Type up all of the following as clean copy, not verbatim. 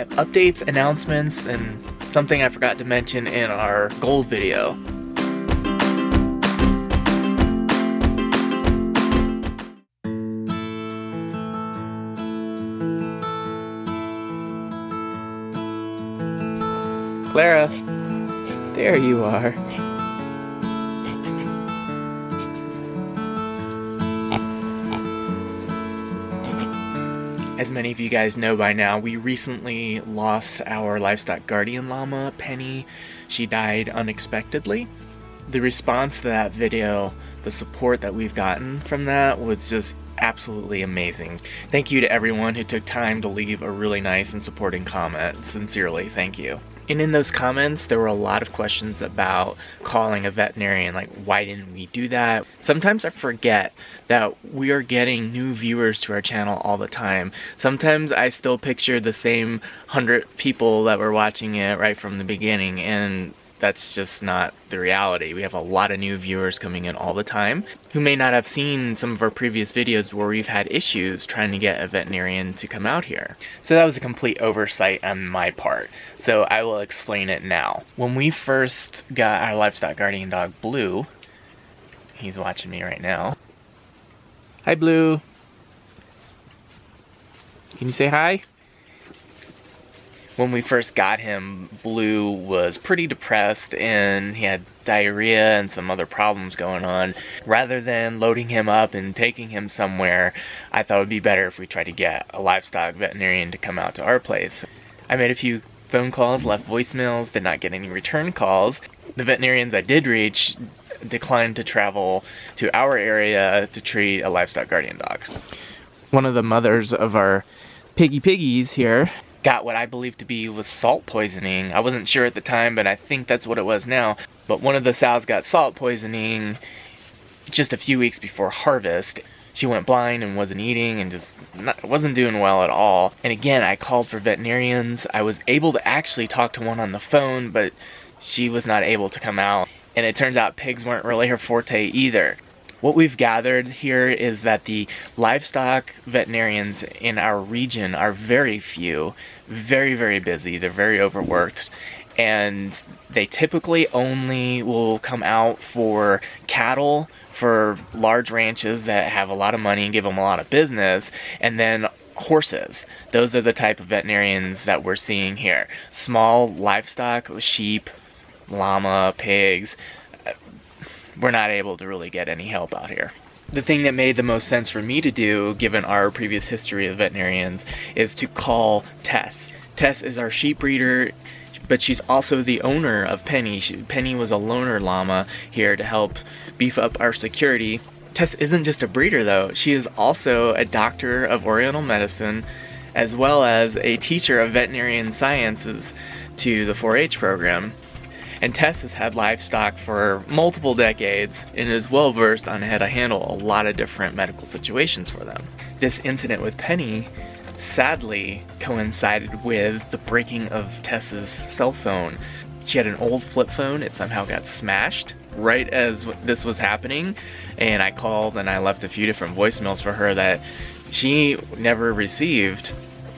updates, announcements, and something I forgot to mention in our gold video. Clara, there you are. As many of you guys know by now, we recently lost our livestock guardian llama, Penny. She died unexpectedly. The response to that video, the support that we've gotten from that was just absolutely amazing. Thank you to everyone who took time to leave a really nice and supporting comment. Sincerely, thank you. And in those comments, there were a lot of questions about calling a veterinarian, like why didn't we do that? Sometimes I forget that we are getting new viewers to our channel all the time. Sometimes I still picture the same 100 people that were watching it right from the beginning, and that's just not the reality. We have a lot of new viewers coming in all the time who may not have seen some of our previous videos where we've had issues trying to get a veterinarian to come out here. So that was a complete oversight on my part. So I will explain it now. When we first got our livestock guardian dog, Blue, he's watching me right now. Hi, Blue. Can you say hi? When we first got him, Blue was pretty depressed and he had diarrhea and some other problems going on. Rather than loading him up and taking him somewhere, I thought it would be better if we tried to get a livestock veterinarian to come out to our place. I made a few phone calls, left voicemails, did not get any return calls. The veterinarians I did reach declined to travel to our area to treat a livestock guardian dog. One of the mothers of our piggies here got what I believe to be was salt poisoning. I wasn't sure at the time, but I think that's what it was now. But one of the sows got salt poisoning just a few weeks before harvest. She went blind and wasn't eating and just wasn't doing well at all. And again, I called for veterinarians. I was able to actually talk to one on the phone, but she was not able to come out. And it turns out pigs weren't really her forte either. What we've gathered here is that the livestock veterinarians in our region are very few, very, very busy. They're very overworked, and they typically only will come out for cattle, for large ranches that have a lot of money and give them a lot of business, and then horses. Those are the type of veterinarians that we're seeing here. Small livestock, sheep, llama, pigs, we're not able to really get any help out here. The thing that made the most sense for me to do, given our previous history of veterinarians, is to call Tess. Tess is our sheep breeder, but she's also the owner of Penny. Penny was a loner llama here to help beef up our security. Tess isn't just a breeder though, she is also a doctor of Oriental medicine, as well as a teacher of veterinarian sciences to the 4-H program. And Tess has had livestock for multiple decades and is well versed on how to handle a lot of different medical situations for them. This incident with Penny sadly coincided with the breaking of Tess's cell phone. She had an old flip phone, it somehow got smashed right as this was happening, and I called and I left a few different voicemails for her that she never received,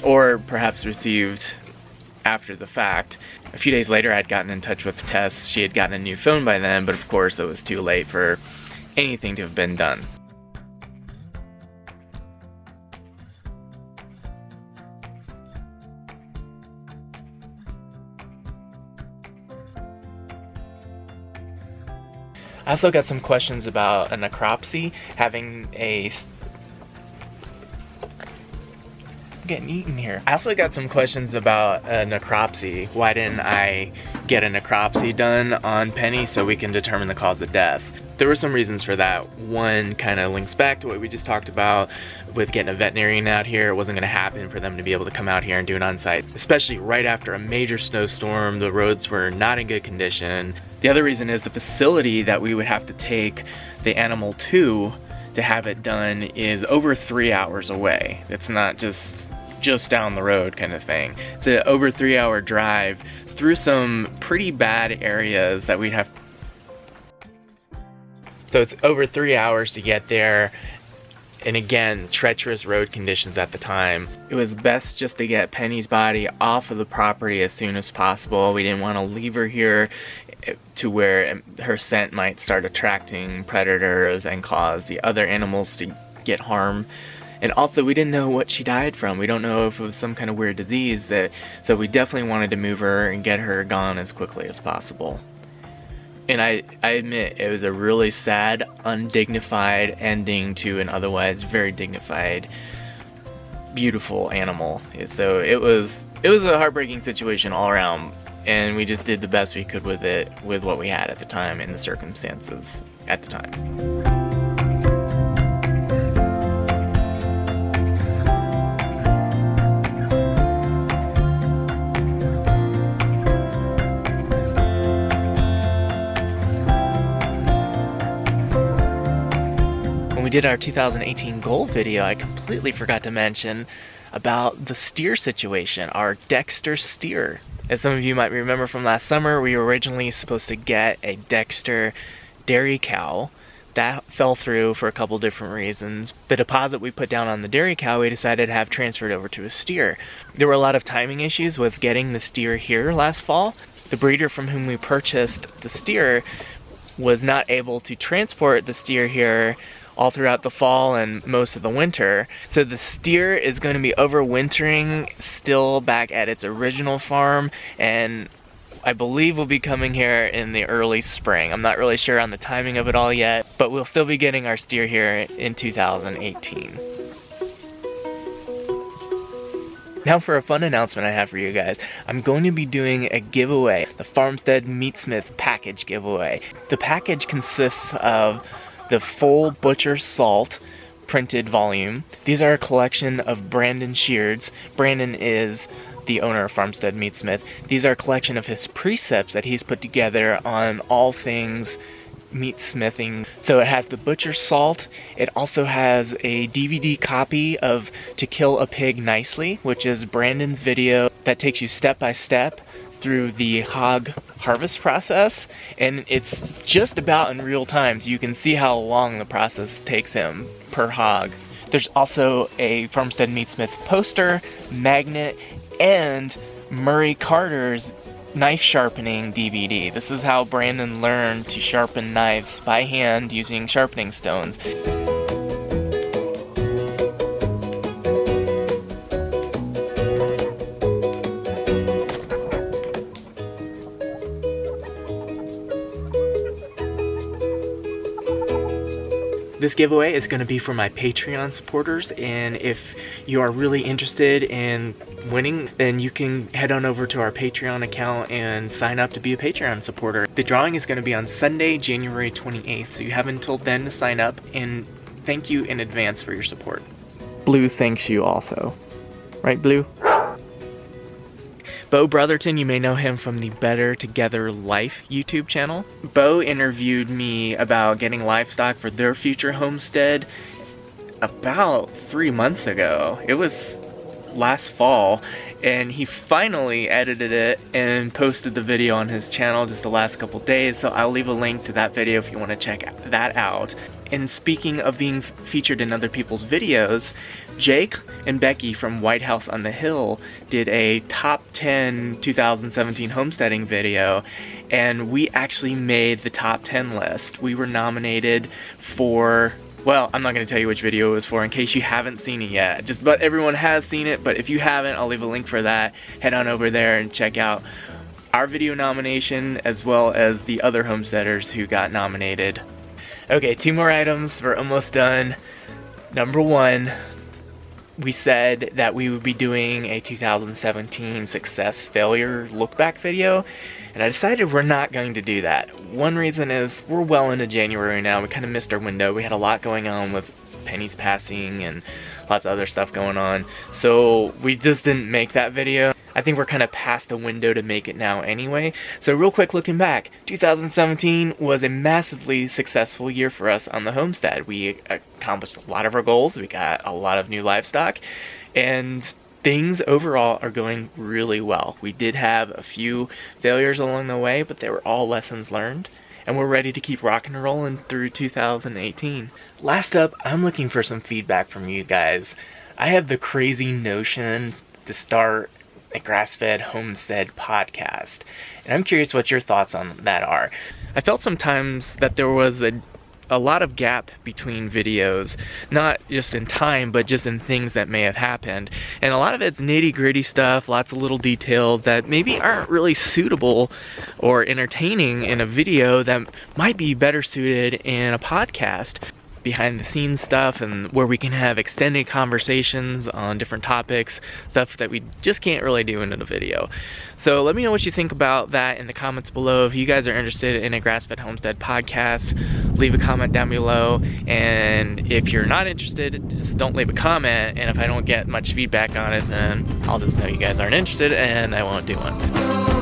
or perhaps received after the fact. A few days later, I'd gotten in touch with Tess. She had gotten a new phone by then, but of course it was too late for anything to have been done. I also got some questions about a necropsy, having a... getting eaten here. I also got some questions about a necropsy. Why didn't I get a necropsy done on Penny so we can determine the cause of death? There were some reasons for that. One kind of links back to what we just talked about with getting a veterinarian out here. It wasn't going to happen for them to be able to come out here and do it on site, especially right after a major snowstorm. The roads were not in good condition. The other reason is the facility that we would have to take the animal to have it done is over 3 hours away. It's not just down the road kind of thing. It's an over 3 hour drive through some pretty bad areas that we'd have. So it's over 3 hours to get there, And again, treacherous road conditions at the time. It was best just to get Penny's body off of the property as soon as possible. We didn't want to leave her here to where her scent might start attracting predators and cause the other animals to get harm. And also, we didn't know what she died from. We don't know if it was some kind of weird disease, so we definitely wanted to move her and get her gone as quickly as possible. And I admit, it was a really sad, undignified ending to an otherwise very dignified, beautiful animal. So it was a heartbreaking situation all around, and we just did the best we could with it, with what we had at the time and the circumstances at the time. When we did our 2018 goal video, I completely forgot to mention about the steer situation, our Dexter Steer. As some of you might remember from last summer, we were originally supposed to get a Dexter dairy cow. That fell through for a couple different reasons. The deposit we put down on the dairy cow, we decided to have transferred over to a steer. There were a lot of timing issues with getting the steer here last fall. The breeder from whom we purchased the steer was not able to transport the steer here all throughout the fall and most of the winter. So the steer is going to be overwintering still back at its original farm, and I believe we'll be coming here in the early spring. I'm not really sure on the timing of it all yet, but we'll still be getting our steer here in 2018. Now for a fun announcement I have for you guys. I'm going to be doing a giveaway, the Farmstead Meatsmith package giveaway. The package consists of the full Butcher Salt printed volume. These are a collection of Brandon sheards. Brandon is the owner of Farmstead Meatsmith. These are a collection of his precepts that he's put together on all things meat smithing. So it has the Butcher Salt. It also has a DVD copy of To Kill a Pig Nicely, which is Brandon's video that takes you step by step through the hog harvest process, and it's just about in real time, so you can see how long the process takes him per hog. There's also a Farmstead Meatsmith poster, magnet, and Murray Carter's knife sharpening DVD. This is how Brandon learned to sharpen knives by hand using sharpening stones. This giveaway is going to be for my Patreon supporters, and if you are really interested in winning, then you can head on over to our Patreon account and sign up to be a Patreon supporter. The drawing is going to be on Sunday, January 28th, so you have until then to sign up, and thank you in advance for your support. Blue thanks you also. Right, Blue? Bo Brotherton, you may know him from the Better Together Life YouTube channel. Bo interviewed me about getting livestock for their future homestead about 3 months ago. It was last fall, and he finally edited it and posted the video on his channel just the last couple days, so I'll leave a link to that video if you want to check that out. And speaking of being featured in other people's videos, Jake and Becky from White House on the Hill did a top 10 2017 homesteading video, and we actually made the top 10 list. We were nominated for, well, I'm not going to tell you which video it was for in case you haven't seen it yet. Just about everyone has seen it, but if you haven't, I'll leave a link for that. Head on over there and check out our video nomination as well as the other homesteaders who got nominated. Okay, 2 more items. We're almost done. Number 1, we said that we would be doing a 2017 success failure look back video, and I decided we're not going to do that. One reason is we're well into January now. We kind of missed our window. We had a lot going on with Penny's passing and lots of other stuff going on, so we just didn't make that video. I think we're kind of past the window to make it now anyway. So real quick looking back, 2017 was a massively successful year for us on the homestead. We accomplished a lot of our goals, we got a lot of new livestock, and things overall are going really well. We did have a few failures along the way, but they were all lessons learned. and we're ready to keep rocking and rolling through 2018. Last up, I'm looking for some feedback from you guys. I have the crazy notion to start a grass-fed homestead podcast, and I'm curious what your thoughts on that are. I felt sometimes that there was a lot of gap between videos, not just in time, but just in things that may have happened. And a lot of it's nitty-gritty stuff, lots of little details that maybe aren't really suitable or entertaining in a video that might be better suited in a podcast. Behind the scenes stuff, and where we can have extended conversations on different topics, stuff that we just can't really do in a video. So let me know what you think about that in the comments below. If you guys are interested in a grass-fed homestead podcast, leave a comment down below. And if you're not interested, just don't leave a comment. And if I don't get much feedback on it, then I'll just know you guys aren't interested and I won't do one.